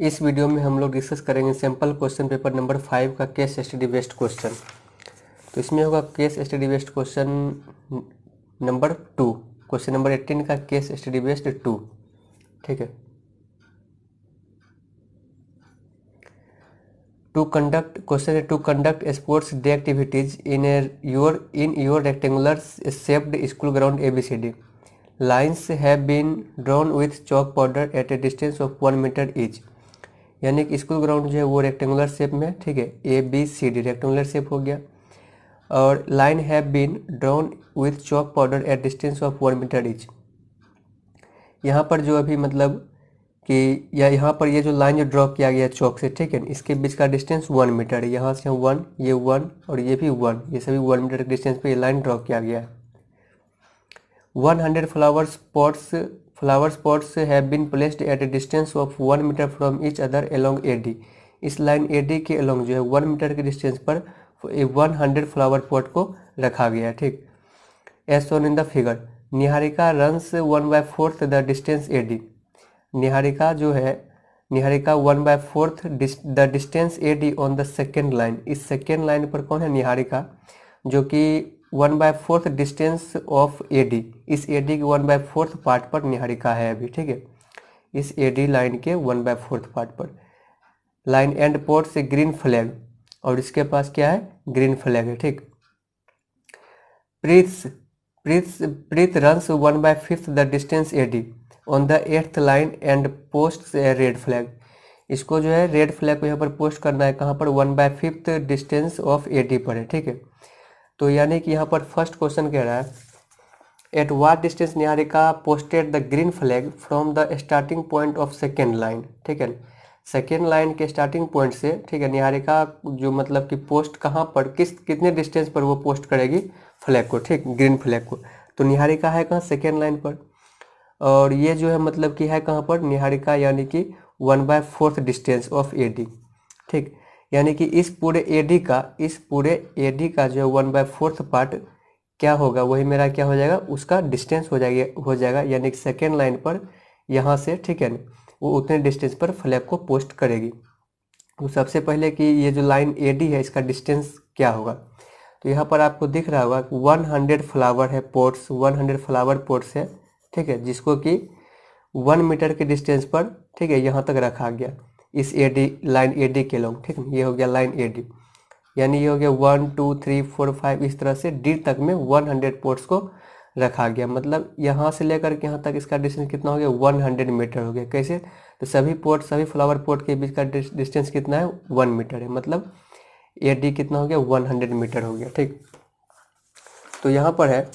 इस वीडियो में हम लोग डिस्कस करेंगे सैम्पल क्वेश्चन पेपर नंबर 5 का केस स्टडी बेस्ड क्वेश्चन। तो इसमें होगा case study based question number 2, question number 18 का केस स्टडी बेस्ड 2। ठीक है। To conduct sports day activities in your rectangular shaped school ground ABCD। Lines have been drawn with chalk powder at a distance of 1 meter each। यानी कि school ground जो है वो rectangular shape में, ठीक है, ABCD रेक्टेंगुलर शेप हो गया। और line have been drawn with chalk powder at distance of 1 metre each. यहाँ पर जो अभी मतलब कि यहाँ पर ये जो लाइन जो ड्रॉ किया गया चौक से, ठीक है, इसके बीच का डिस्टेंस 1 मीटर है। यहाँ से 1, ये 1 और ये भी 1, ये सभी 1 मीटर के डिस्टेंस पे ये लाइन ड्रॉ किया गया है। 100 flower pots have been placed at a distance of 1 meter from each other along AD। इस लाइन AD के along जो है 1 मीटर के डिस्टेंस पर 100 फ्लावर पॉट को रखा गया है। ठीक, as shown in the figure, Niharika runs 1/4 the distance AD। Niharika जो है, Niharika 1/4 the distance AD on the second line. इस सेकेंड लाइन पर कौन है? निहारिका, जो कि 1/4 डिस्टेंस ऑफ AD, इस AD के 1/4 पार्ट पर निहारिका है अभी। ठीक है, इस AD लाइन के 1/4 पार्ट पर। लाइन एंड पोर्ट से ग्रीन फ्लैग, और इसके पास क्या है? ग्रीन फ्लैग है। ठीक, Preet runs 1/5 the distance AD on the 8th line and post red flag. इसको जो है रेड फ्लैग को यहाँ पर पोस्ट करना है, कहाँ पर? 1/5 डिस्टेंस ऑफ AD पर है। ठीक है, तो यानी कि यहाँ पर फर्स्ट क्वेश्चन कह रहा है, at what distance Niharika posted the green flag from the starting point of second line. ठीक है, सेकेंड लाइन के स्टार्टिंग पॉइंट से, ठीक है, निहारिका जो मतलब कि पोस्ट कहाँ पर, कितने डिस्टेंस पर वो पोस्ट करेगी फ्लैग को, ठीक, ग्रीन फ्लैग को। तो निहारिका है कहाँ? सेकेंड लाइन पर। और ये जो है मतलब कि है कहाँ पर? निहारिका यानी कि 1/4 डिस्टेंस ऑफ AD। ठीक, यानी कि इस पूरे AD का जो है 1/4 पार्ट क्या होगा? वही मेरा क्या हो जाएगा? उसका डिस्टेंस हो जाएगा। यानी कि सेकेंड लाइन पर यहाँ से, ठीक है ना, वो उतने डिस्टेंस पर फ्लैग को पोस्ट करेगी। तो सबसे पहले कि ये जो लाइन AD है इसका डिस्टेंस क्या होगा? तो यहाँ पर आपको दिख रहा होगा 100 फ्लावर है पोर्ट्स, 100 फ्लावर पोर्ट्स है। ठीक है, जिसको कि 1 मीटर के डिस्टेंस पर, ठीक है, यहाँ तक रखा गया इस लाइन AD के लोग। ठीक है, ये हो गया लाइन AD, यानी ये हो गया 1 2 3 4 5, इस तरह से D तक में 100 पोर्ट्स को रखा गया। मतलब यहाँ से लेकर के यहाँ तक इसका डिस्टेंस कितना हो गया? 100 मीटर हो गया। कैसे? तो सभी फ्लावर पोर्ट के बीच का डिस्टेंस कितना है? 1 मीटर है। मतलब AD कितना हो गया? 100 मीटर हो गया। ठीक, तो यहाँ पर है,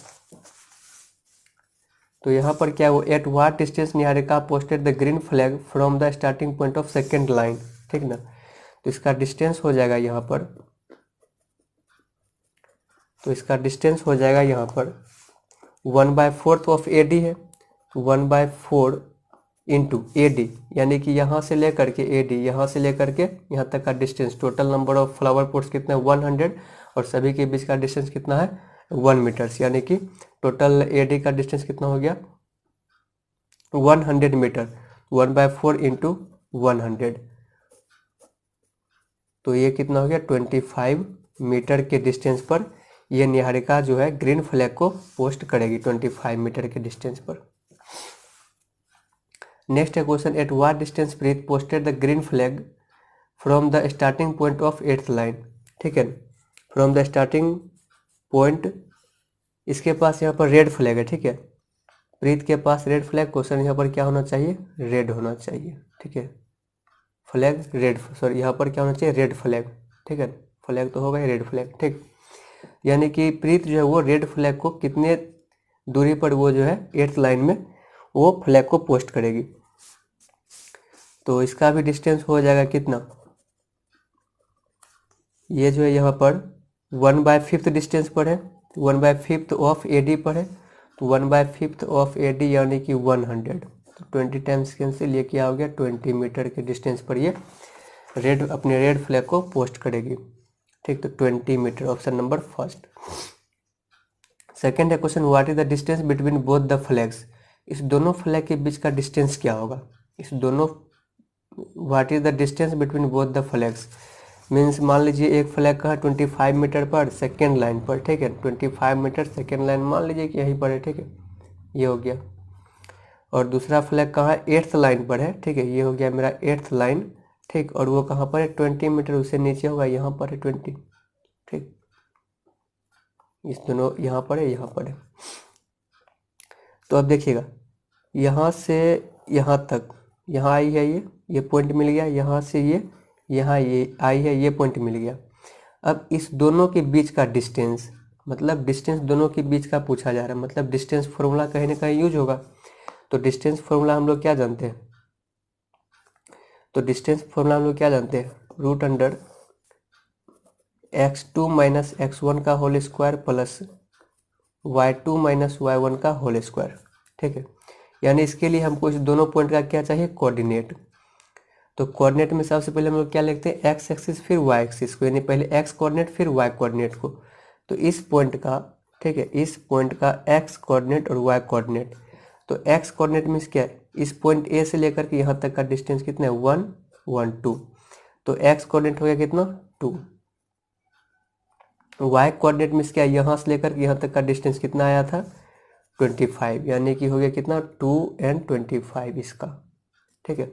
तो यहाँ पर क्या वो at what distance Niharika posted the green flag from the starting point of second line. ठीक ना, तो इसका डिस्टेंस हो जाएगा यहाँ पर, तो इसका डिस्टेंस हो जाएगा यहाँ पर 1/4 ऑफ AD है, 1/4 इंटू AD, यानी कि यहाँ से लेकर के AD, यहाँ से लेकर के यहाँ तक का distance, total number of flower pots कितना है? 100, और सभी के बीच का डिस्टेंस कितना है? 1 मीटर्स। यानी कि टोटल AD का डिस्टेंस कितना हो गया? 100 मीटर। 1/4 इंटू 100, तो ये कितना हो गया? 25 मीटर के डिस्टेंस पर ये निहारिका जो है ग्रीन फ्लैग को पोस्ट करेगी 25 मीटर के डिस्टेंस पर। नेक्स्ट है question, at what distance Preet posted the green flag from the starting point of 8th line. ठीक है, फ्रॉम द स्टार्टिंग पॉइंट, इसके पास यहाँ पर रेड फ्लैग है। ठीक है, प्रीत के पास रेड फ्लैग, क्वेश्चन यहाँ पर क्या होना चाहिए? रेड होना चाहिए। ठीक है, फ्लैग रेड, सॉरी यहाँ पर क्या होना चाहिए? Red flag. ठीक है, फ्लैग तो होगा ही, रेड फ्लैग। ठीक, यानी कि प्रीत जो है वो रेड फ्लैग को कितने दूरी पर वो जो है 8th लाइन में वो फ्लैग को पोस्ट करेगी? तो इसका भी डिस्टेंस हो जाएगा कितना? ये जो है यहाँ पर 1/5 डिस्टेंस पर है, 1/5 ऑफ AD पर है, तो 1/5 ऑफ AD यानी कि 100, तो 20 टाइम्स कैंसिल, ये क्या हो गया? 20 मीटर के डिस्टेंस पर ये अपने रेड फ्लैग को पोस्ट करेगी। ठीक, तो 20 मीटर, ऑप्शन नंबर फर्स्ट। सेकेंड है question, what is the distance between both the flags. इस दोनों फ्लैग के बीच का डिस्टेंस क्या होगा? इस दोनों what is the distance between both the flags. Means मान लीजिए एक फ्लैग का 25 मीटर पर सेकेंड लाइन पर, ठीक है, 25 मीटर सेकेंड लाइन मान लीजिए कि यहीं पर है, ठीक है, ये हो गया। और दूसरा फ्लैग कहाँ 8th लाइन पर है, ठीक है, ये हो गया मेरा 8th लाइन, ठीक, और वो कहाँ पर है 20 मीटर उससे नीचे होगा, यहाँ पर है 20, ठीक, इस दोनों यहाँ पर है, यहाँ पर है। तो अब देखिएगा यहाँ से यहाँ तक, यहाँ आई है ये पॉइंट मिल गया, यहाँ से ये यहाँ ये आई है, ये पॉइंट मिल गया। अब इस दोनों के बीच का डिस्टेंस, मतलब डिस्टेंस दोनों के बीच का पूछा जा रहा है, मतलब डिस्टेंस फॉर्मूला कहीं ना कहीं यूज होगा। तो डिस्टेंस फॉर्मूला हम लोग क्या जानते हैं, तो डिस्टेंस फॉर्मूला हम लोग क्या जानते हैं, root under x2 minus x1 का whole square plus y2 minus y1 का होल स्क्वायर, ठीक है। यानी इसके लिए हमको इस दोनों पॉइंट का क्या चाहिए, कोऑर्डिनेट। तो कोऑर्डिनेट में सबसे पहले हम लोग क्या लिखते हैं, एक्स एक्सिस फिर वाई एक्सिस को, यानी पहले एक्स कोऑर्डिनेट फिर वाई कोऑर्डिनेट को। तो इस पॉइंट का, ठीक है, इस पॉइंट का एक्स कोऑर्डिनेट और वाई कोऑर्डिनेट। तो एक्स कोऑर्डिनेट मीन्स क्या है, इस पॉइंट ए से लेकर के यहाँ तक का डिस्टेंस कितना है 1 1 2। तो एक्स कोऑर्डिनेट हो गया कितना 2। वाई कोऑर्डिनेट मीन्स क्या है, यहाँ से लेकर के यहाँ तक का डिस्टेंस कितना आया था 25, यानी कि हो गया कितना 2 और 25 इसका, ठीक है।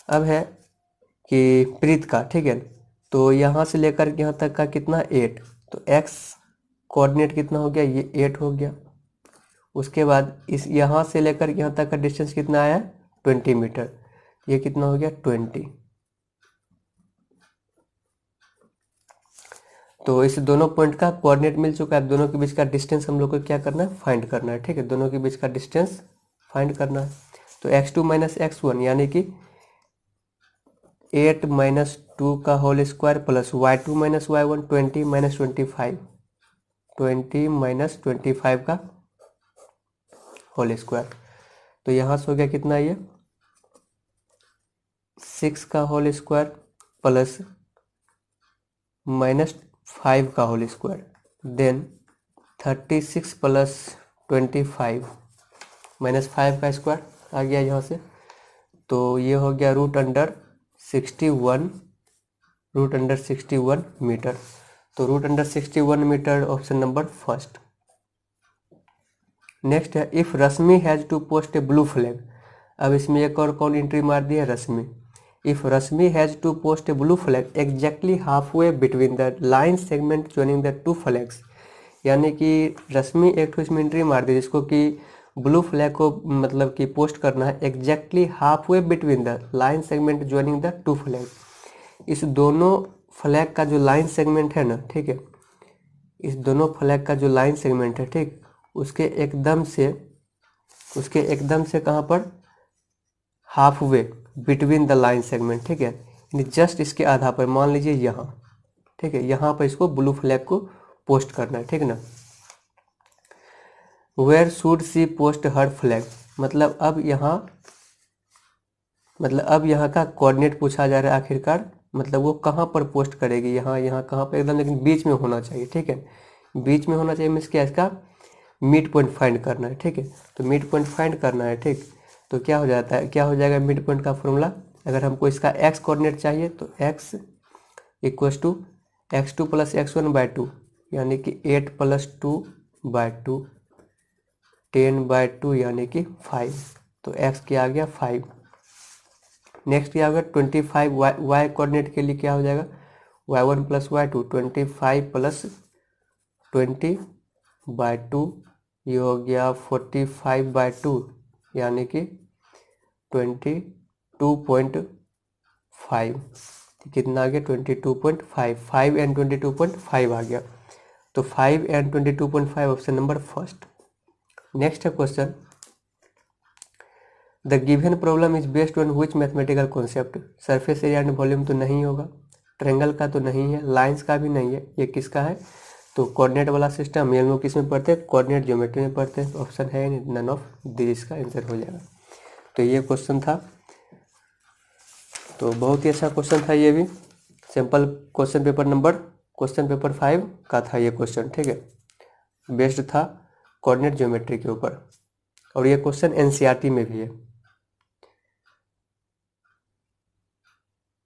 अब है कि प्रीत का, ठीक है, तो यहाँ से लेकर के यहाँ तक का कितना 8, तो एक्स कोऑर्डिनेट कितना हो गया, ये 8 हो गया। उसके बाद इस यहाँ से लेकर यहाँ तक का डिस्टेंस कितना आया 20 मीटर, ये कितना हो गया 20। तो इस दोनों पॉइंट का कोऑर्डिनेट मिल चुका है, दोनों के बीच का डिस्टेंस हम लोग को क्या करना है, फाइंड करना है, ठीक है, दोनों के बीच का डिस्टेंस फाइंड करना है। तो x2 माइनस x1 यानी कि 8 माइनस 2 का whole square plus y2 minus y1 20 minus 25, 20 minus 25 का होल स्क्वायर। तो यहाँ से हो गया कितना, ये 6 का होल स्क्वायर प्लस माइनस 5 का whole square, then 36 plus 25 minus 5 का स्क्वायर आ गया यहाँ से। तो ये हो गया रूट अंडर 61 मीटर। तो root under 61 metre option number first. Next है if Rashmi has to post a blue flag. अब इसमें एक और कौन एंट्री मार दी है, Rashmi. If Rashmi has to post a blue flag exactly half way between the line segment joining the two flags. यानी कि रश्मि एक तो इसमें एंट्री मार दी जिसको कि ब्लू फ्लैग को मतलब कि पोस्ट करना है exactly half way between the line segment joining the to flag. इस दोनों फ्लैग का जो लाइन सेगमेंट है ना, ठीक है, इस दोनों फ्लैग का जो लाइन सेगमेंट है, ठीक, उसके एकदम से कहाँ पर, half way between the line segment, ठीक है, यानी जस्ट इसके आधा पर, मान लीजिए यहाँ, ठीक है, यहाँ पर इसको ब्लू फ्लैग को पोस्ट करना है, ठीक ना। Where should she post her flag, मतलब अब यहाँ का कोऑर्डिनेट पूछा जा रहा है आखिरकार, मतलब वो कहाँ पर पोस्ट करेगी, यहाँ कहाँ पर, एकदम लेकिन बीच में होना चाहिए, ठीक है, बीच में होना चाहिए। मीन्स क्या, इसका मिड पॉइंट फाइंड करना है, ठीक है, तो मिड पॉइंट फाइंड करना है, ठीक। तो क्या हो जाएगा मिड पॉइंट का फॉर्मूला, अगर हमको इसका एक्स कोऑर्डिनेट चाहिए तो x equals to x2 plus x1 by 2, यानी कि 8 प्लस 2 बाई 2 10 बाई 2 यानी कि 5। तो x क्या आ गया 5। नेक्स्ट क्या होगा 25 y कोऑर्डिनेट के लिए क्या हो जाएगा y1 plus y2 25 plus 20 by 2, ये हो गया 45 बाई 2 यानी कि 22.5, कितना आ गया 22.5, 5 एंड 22.5 आ गया। तो 5 and 22.5 option number first. Next है question, the given problem is based on which mathematical concept. Surface area and volume तो नहीं होगा, ट्रायंगल का तो नहीं है, लाइंस का भी नहीं है, ये किसका है, तो कोऑर्डिनेट वाला सिस्टम, ये लोग किस में पढ़ते हैं, कोऑर्डिनेट ज्योमेट्री में पढ़ते हैं। ऑप्शन है नन ऑफ दिस का आंसर हो जाएगा। तो ये क्वेश्चन था, तो बहुत ही अच्छा क्वेश्चन था, ये भी सिंपल क्वेश्चन पेपर 5 का था ये क्वेश्चन, ठीक है, बेस्ड था कोऑर्डिनेट ज्योमेट्री के ऊपर, और ये क्वेश्चन एनसीईआरटी में भी है।